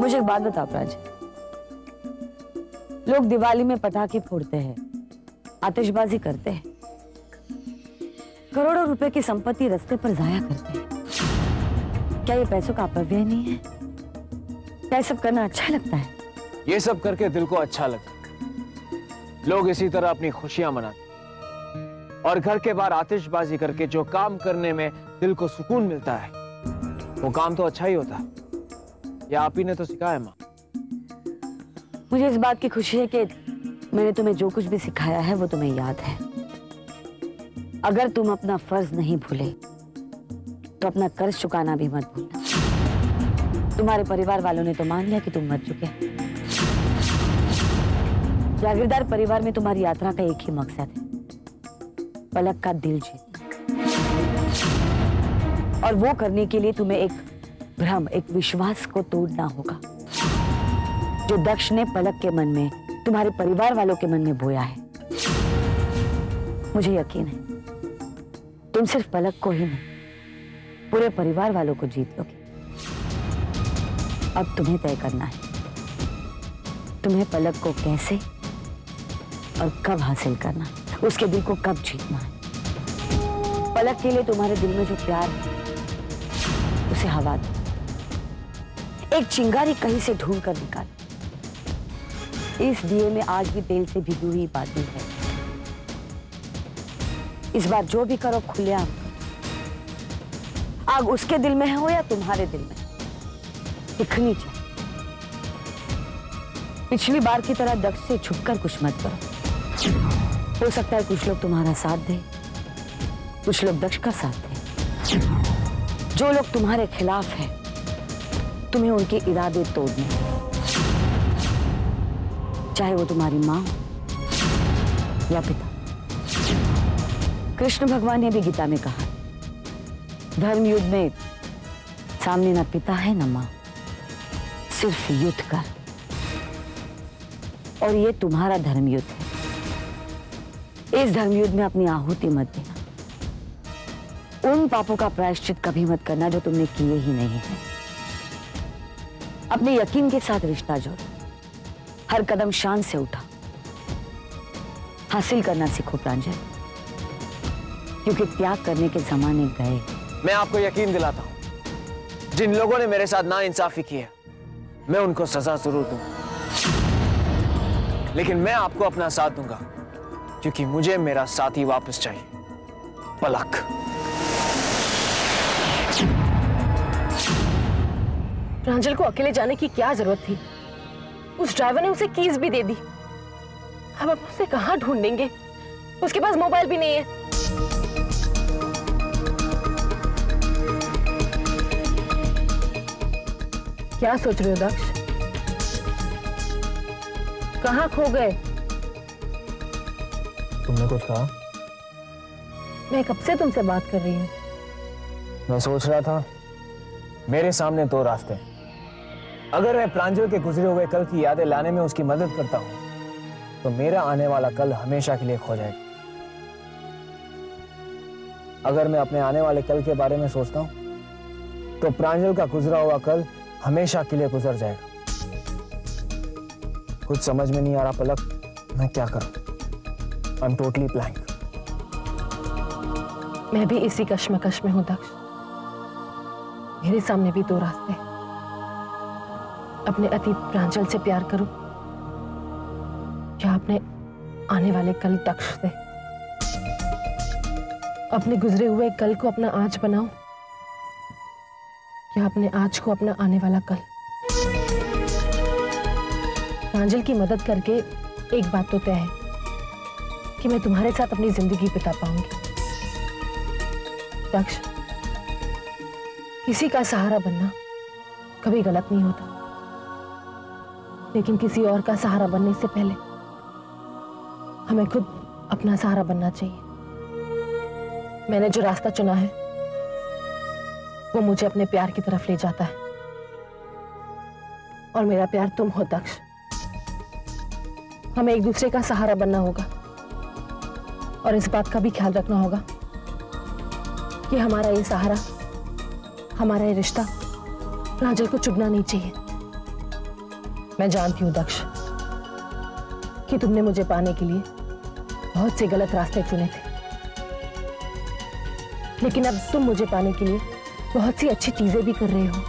मुझे एक बात बताओ प्रांजल, लोग दिवाली में पटाखे फोड़ते हैं, आतिशबाजी करते हैं, करोड़ों रुपए की संपत्ति रास्ते पर जाया करते हैं। क्या ये पैसों का अपव्यय नहीं है? क्या ये सब करना अच्छा लगता है? ये सब करके दिल को अच्छा लगता है। लोग इसी तरह अपनी खुशियां मनाते और घर के बाहर आतिशबाजी करके जो काम करने में दिल को सुकून मिलता है वो काम तो अच्छा ही होता है। ये आप ही ने तो सिखाया माँ। मुझे इस बात की खुशी है कि मैंने तुम्हें जो कुछ भी सिखाया है वो तुम्हें याद है। अगर तुम अपना फर्ज नहीं भूले तो अपना कर्ज चुकाना भी मत भूलना। तुम्हारे परिवार वालों ने तो मान लिया कि तुम मर चुके। जागीरदार परिवार में तुम्हारी यात्रा का एक ही मकसद है, पलक का दिल जीतना। और वो करने के लिए तुम्हें एक भ्रम, एक विश्वास को तोड़ना होगा जो दक्ष ने पलक के मन में, तुम्हारे परिवार वालों के मन में बोया है। मुझे यकीन है तुम सिर्फ पलक को ही नहीं, पूरे परिवार वालों को जीत लोगे। अब तुम्हें तय करना है तुम्हें पलक को कैसे और कब हासिल करना है, उसके दिल को कब जीतना है। पलक के लिए तुम्हारे दिल में जो प्यार है उसे हवा दो, एक चिंगारी कहीं से ढूंढ कर निकालो। इस दिए में आज भी तेल से भिगी हुई बाती है। इस बार जो भी करो खुलेआम। आग उसके दिल में हो या तुम्हारे दिल में, दिखनी चाहिए। पिछली बार की तरह दक्ष से छुपकर कुछ मत करो। हो सकता है कुछ लोग तुम्हारा साथ दे, कुछ लोग दक्ष का साथ दे। जो लोग तुम्हारे खिलाफ हैं, तुम्हें उनके इरादे तोड़ने, चाहे वो तुम्हारी मां या पिता। कृष्ण भगवान ने भी गीता में कहा, धर्म युद्ध में सामने ना पिता है ना मां, सिर्फ युद्ध कर। और ये तुम्हारा धर्म युद्ध है। इस धर्म युद्ध में अपनी आहुति मत देना। उन पापों का प्रायश्चित कभी मत करना जो तुमने किए ही नहीं है। अपने यकीन के साथ रिश्ता जोड़ो, हर कदम शान से उठा, हासिल करना सीखो प्रांजल, क्योंकि त्याग करने के जमाने गए। मैं आपको यकीन दिलाता हूं, जिन लोगों ने मेरे साथ नाइंसाफी की है मैं उनको सजा जरूर दूंगा, लेकिन मैं आपको अपना साथ दूंगा क्योंकि मुझे मेरा साथी वापस चाहिए, पलक। प्रांजल को अकेले जाने की क्या जरूरत थी? उस ड्राइवर ने उसे कीज भी दे दी। अब हम उसे कहां ढूंढेंगे? उसके पास मोबाइल भी नहीं है। क्या सोच रहे हो दक्ष? कहां खो गए? तुमने कुछ कहा? मैं कब से तुमसे बात कर रही हूँ। मैं सोच रहा था मेरे सामने दो रास्ते हैं। अगर मैं प्रांजल के गुजरे हुए कल की यादें लाने में उसकी मदद करता हूं तो मेरा आने वाला कल हमेशा के लिए खो जाएगा। अगर मैं अपने आने वाले कल के बारे में सोचता हूं तो प्रांजल का गुजरा हुआ कल हमेशा के लिए गुजर जाएगा। कुछ समझ में नहीं आ रहा पलक, मैं क्या करूं? I am totally blank. मैं भी इसी कश्मकश में हूं दक्ष। मेरे सामने भी दो रास्ते हैं। अपने अतीत प्रांजल से प्यार करूं या अपने आने वाले कल दक्ष से। अपने गुजरे हुए कल को अपना आज बनाऊं या अपने आज को अपना आने वाला कल। प्रांजल की मदद करके एक बात तो तय है कि मैं तुम्हारे साथ अपनी जिंदगी बिता पाऊंगी। दक्ष, किसी का सहारा बनना कभी गलत नहीं होता, लेकिन किसी और का सहारा बनने से पहले हमें खुद अपना सहारा बनना चाहिए। मैंने जो रास्ता चुना है वो मुझे अपने प्यार की तरफ ले जाता है, और मेरा प्यार तुम हो दक्ष। हमें एक दूसरे का सहारा बनना होगा और इस बात का भी ख्याल रखना होगा कि हमारा ये सहारा, हमारा ये रिश्ता प्रांजल को चुभना नहीं चाहिए। मैं जानती हूं दक्ष कि तुमने मुझे पाने के लिए बहुत से गलत रास्ते चुने थे, लेकिन अब तुम मुझे पाने के लिए बहुत सी अच्छी चीजें भी कर रहे हो।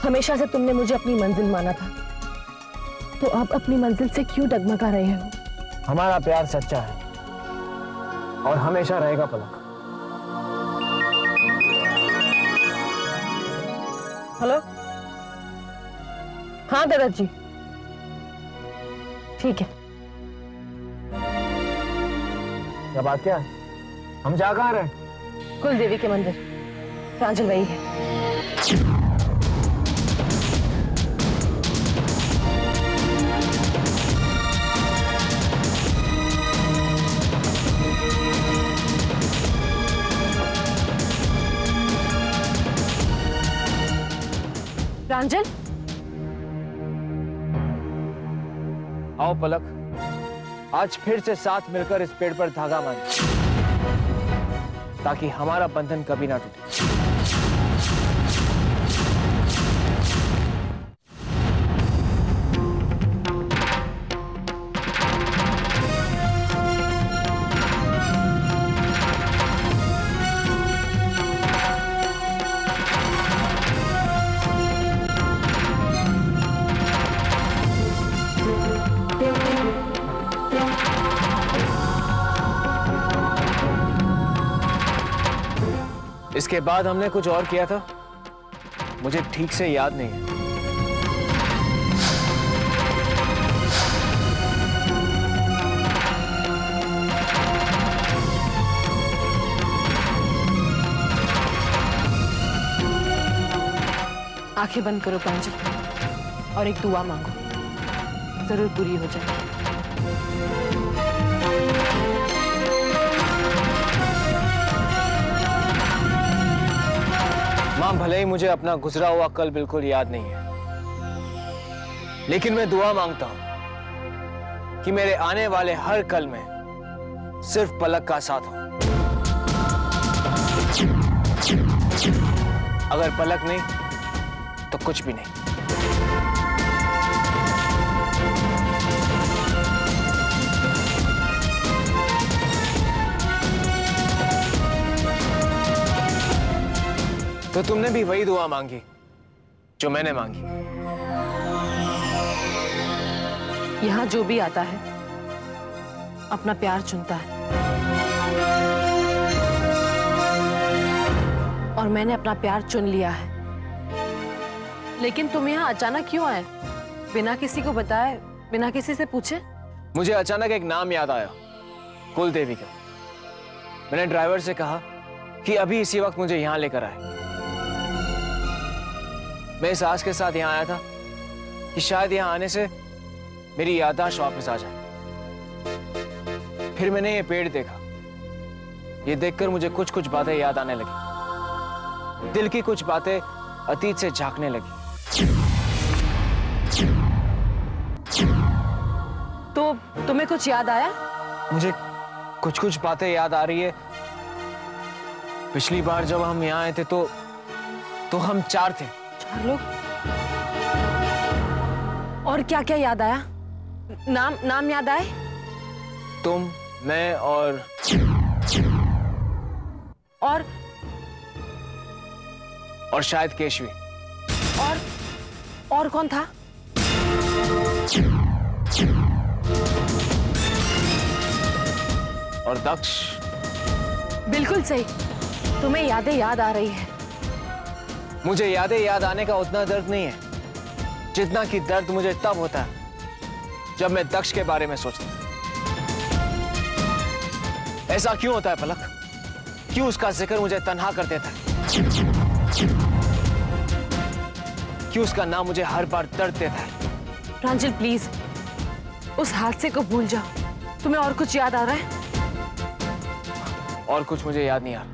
हमेशा से तुमने मुझे अपनी मंजिल माना था, तो अब अपनी मंजिल से क्यों डगमगा रहे हो? हमारा प्यार सच्चा है और हमेशा रहेगा पलक। हेलो, हाँ दादाजी, ठीक है। क्या बात क्या है? हम जा कहाँ रहे? कुल देवी के मंदिर। प्रांजल वही है। प्रांजल, आओ पलक, आज फिर से साथ मिलकर इस पेड़ पर धागा बांधे ताकि हमारा बंधन कभी ना टूटे। इसके बाद हमने कुछ और किया था, मुझे ठीक से याद नहीं है। आंखें बंद करो प्रांजल और एक दुआ मांगो, जरूर पूरी हो जाएगी। मां, भले ही मुझे अपना गुजरा हुआ कल बिल्कुल याद नहीं है, लेकिन मैं दुआ मांगता हूं कि मेरे आने वाले हर कल में सिर्फ पलक का साथ हो। अगर पलक नहीं तो कुछ भी नहीं। तो तुमने भी वही दुआ मांगी जो मैंने मांगी। यहां जो भी आता है अपना प्यार चुनता है, और मैंने अपना प्यार चुन लिया है। लेकिन तुम यहाँ अचानक क्यों आए, बिना किसी को बताए, बिना किसी से पूछे? मुझे अचानक एक नाम याद आया, कुल देवी का। मैंने ड्राइवर से कहा कि अभी इसी वक्त मुझे यहां लेकर आए। मैं इस आस के साथ यहां आया था कि शायद यहां आने से मेरी याददाश्त वापस आ जाए। फिर मैंने ये पेड़ देखा। ये देखकर मुझे कुछ कुछ बातें याद आने लगी। दिल की कुछ बातें अतीत से झांकने लगी। तो तुम्हें कुछ याद आया? मुझे कुछ कुछ बातें याद आ रही है। पिछली बार जब हम यहाँ आए थे तो हम 4 थे। 4 लोग? और क्या क्या याद आया? नाम याद आए? तुम, मैं और शायद केशवी। और कौन था? और दक्ष। बिल्कुल सही, तुम्हें यादें याद आ रही है। मुझे यादें याद आने का उतना दर्द नहीं है जितना कि दर्द मुझे तब होता है जब मैं दक्ष के बारे में सोचता हूं। ऐसा क्यों होता है पलक? क्यों उसका जिक्र मुझे तन्हा कर देता है? क्यों उसका नाम मुझे हर बार दर्द देता है? प्रांजल प्लीज, उस हादसे को भूल जाओ। तुम्हें और कुछ याद आ रहा है? और कुछ मुझे याद नहीं आ रहा।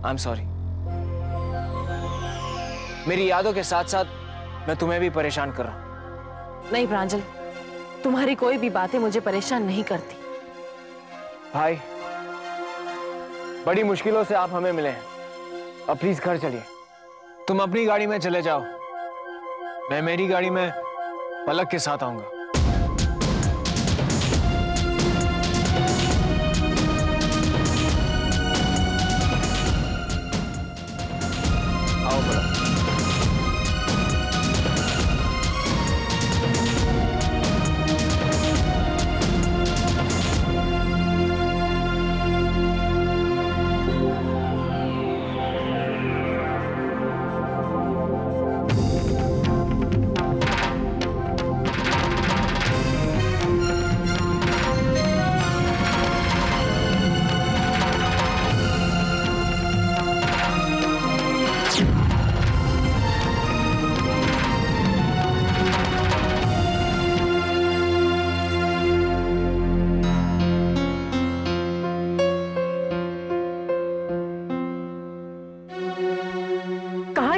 I am sorry. मेरी यादों के साथ साथ मैं तुम्हें भी परेशान कर रहा हूं। नहीं प्रांजल, तुम्हारी कोई भी बातें मुझे परेशान नहीं करती। भाई, बड़ी मुश्किलों से आप हमें मिले हैं। अब प्लीज घर चलिए। तुम अपनी गाड़ी में चले जाओ, मैं मेरी गाड़ी में पलक के साथ आऊंगा। आओ पलक।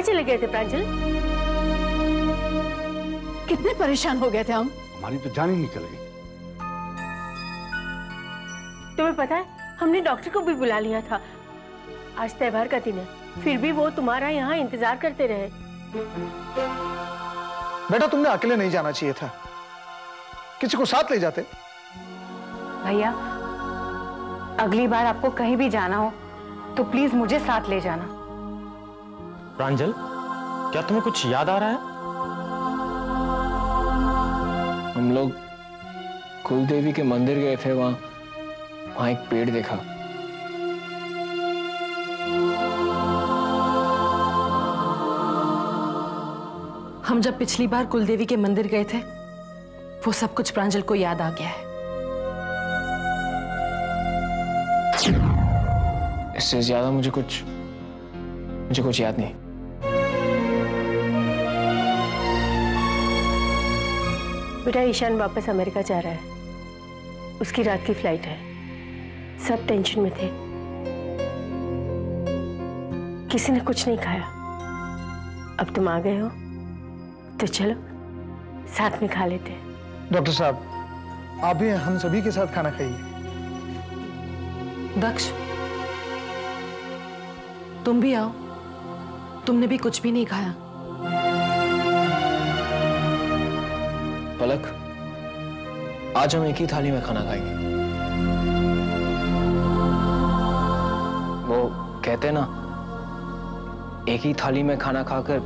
चले गए थे प्रांजल? कितने परेशान हो गए थे हम। हमारी तो जान ही निकल गई। तुम्हें पता है हमने डॉक्टर को भी बुला लिया था। आज त्योहार का दिन है, फिर भी वो तुम्हारा यहाँ इंतजार करते रहे। बेटा तुमने अकेले नहीं जाना चाहिए था, किसी को साथ ले जाते। भैया अगली बार आपको कहीं भी जाना हो तो प्लीज मुझे साथ ले जाना। प्रांजल, क्या तुम्हें कुछ याद आ रहा है? हम लोग कुलदेवी के मंदिर गए थे, वहां एक पेड़ देखा। हम जब पिछली बार कुलदेवी के मंदिर गए थे वो सब कुछ प्रांजल को याद आ गया है। इससे ज्यादा मुझे कुछ याद नहीं। बेटा ईशान वापस अमेरिका जा रहा है, उसकी रात की फ्लाइट है। सब टेंशन में थे, किसी ने कुछ नहीं खाया। अब तुम आ गए हो तो चलो साथ में खा लेते हैं। डॉक्टर साहब आप भी हम सभी के साथ खाना खाइए। दक्ष तुम भी आओ, तुमने भी कुछ भी नहीं खाया। पलक, आज हम एक ही थाली में खाना खाएंगे। वो कहते ना, एक ही थाली में खाना खाकर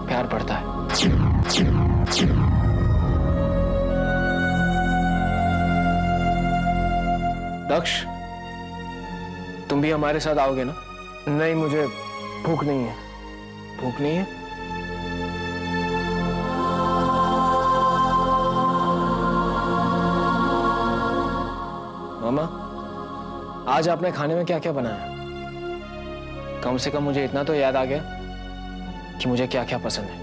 प्यार बढ़ता है। दक्ष, तुम भी हमारे साथ आओगे ना? नहीं, मुझे भूख नहीं है। भूख नहीं है? मामा, आज आपने खाने में क्या क्या बनाया? कम से कम मुझे इतना तो याद आ गया कि मुझे क्या क्या पसंद है।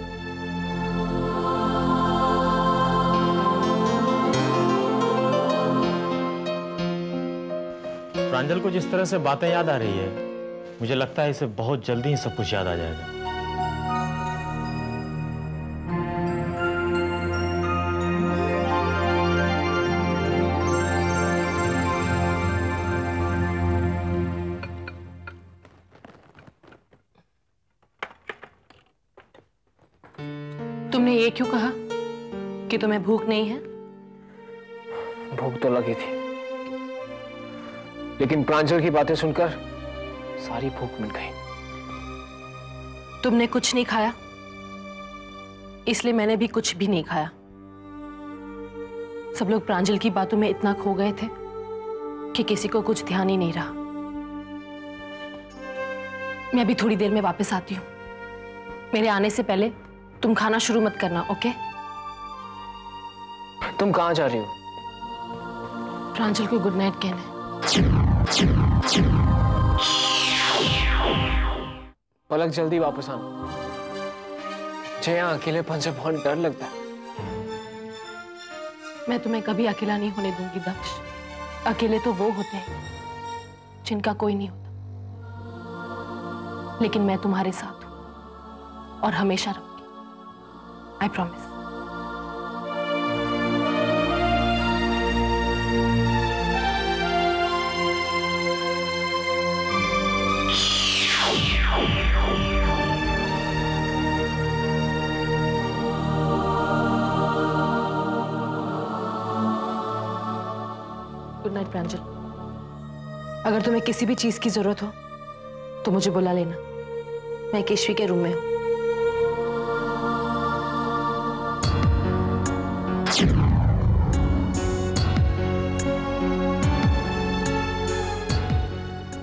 प्रांजल को जिस तरह से बातें याद आ रही है, मुझे लगता है इसे बहुत जल्दी ही सब कुछ याद आ जाएगा। तुमने ये क्यों कहा कि तुम्हें भूख नहीं है? भूख तो लगी थी, लेकिन प्रांजल की बातें सुनकर सारी भूख मिट गई। तुमने कुछ नहीं खाया, इसलिए मैंने भी कुछ भी नहीं खाया। सब लोग प्रांजल की बातों में इतना खो गए थे कि किसी को कुछ ध्यान ही नहीं रहा। मैं अभी थोड़ी देर में वापस आती हूँ। मेरे आने से पहले तुम खाना शुरू मत करना, ओके? तुम कहाँ जा रही हो? प्रांजल को गुड नाइट कहने। पलक, जल्दी वापस आना। मुझे यहाँ अकेलेपन से बहुत डर लगता है। मैं तुम्हें कभी अकेला नहीं होने दूंगी दक्ष। अकेले तो वो होते हैं जिनका कोई नहीं होता, लेकिन मैं तुम्हारे साथ हूं और हमेशा रहूंगी। I promise. प्रांजल। अगर तुम्हें किसी भी चीज की जरूरत हो तो मुझे बुला लेना। मैं केशवी के रूम में हूं।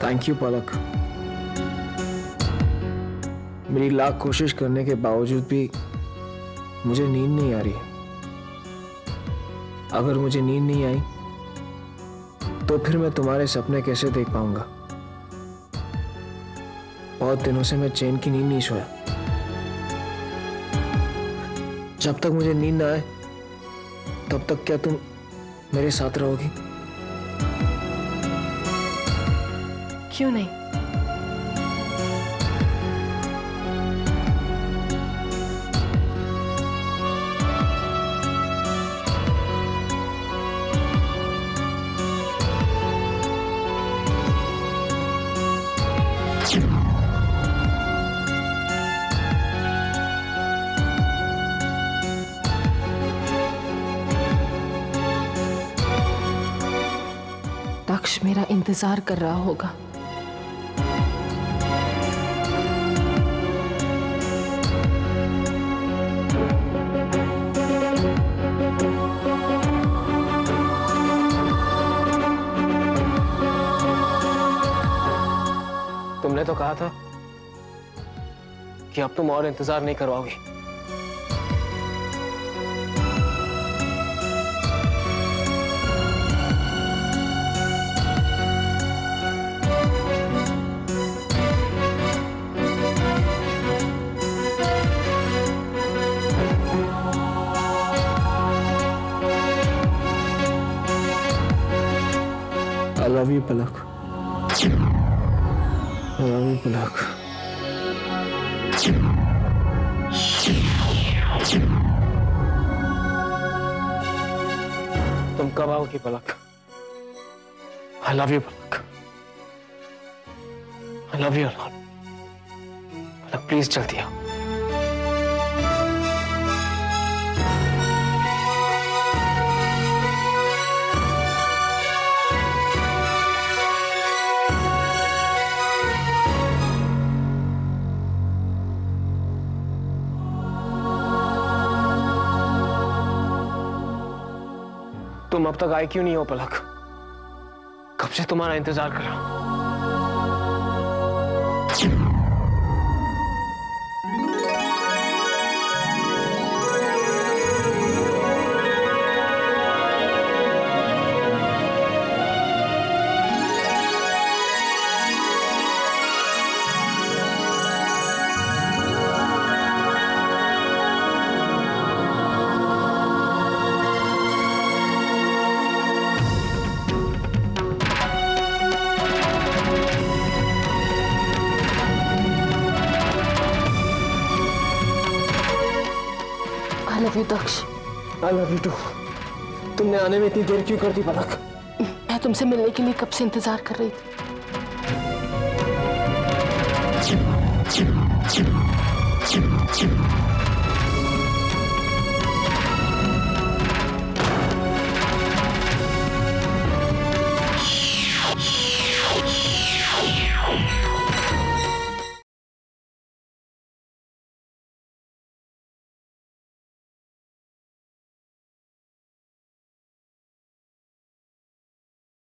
थैंक यू पलक। मेरी लाख कोशिश करने के बावजूद भी मुझे नींद नहीं आ रही। अगर मुझे नींद नहीं आई तो फिर मैं तुम्हारे सपने कैसे देख पाऊंगा? बहुत दिनों से मैं चैन की नींद नहीं सोया। जब तक मुझे नींद ना आए तब तक क्या तुम मेरे साथ रहोगी? क्यों नहीं? दक्ष मेरा इंतजार कर रहा होगा। तुमने तो कहा था कि अब तुम और इंतजार नहीं करवाओगी। I love you, Palak. I love you, पलक। तुम कब आओगी पलक? I love you, Palak. I love you a lot। Palak please जल्दी आओ। तुम अब तक आई क्यों नहीं हो पलक? कब से तुम्हारा इंतजार कर रहा हूं। I love you, Daksha. I love you too। तुमने आने में इतनी देर क्यों कर दी पलक? मैं तुमसे मिलने के लिए कब से इंतजार कर रही थी।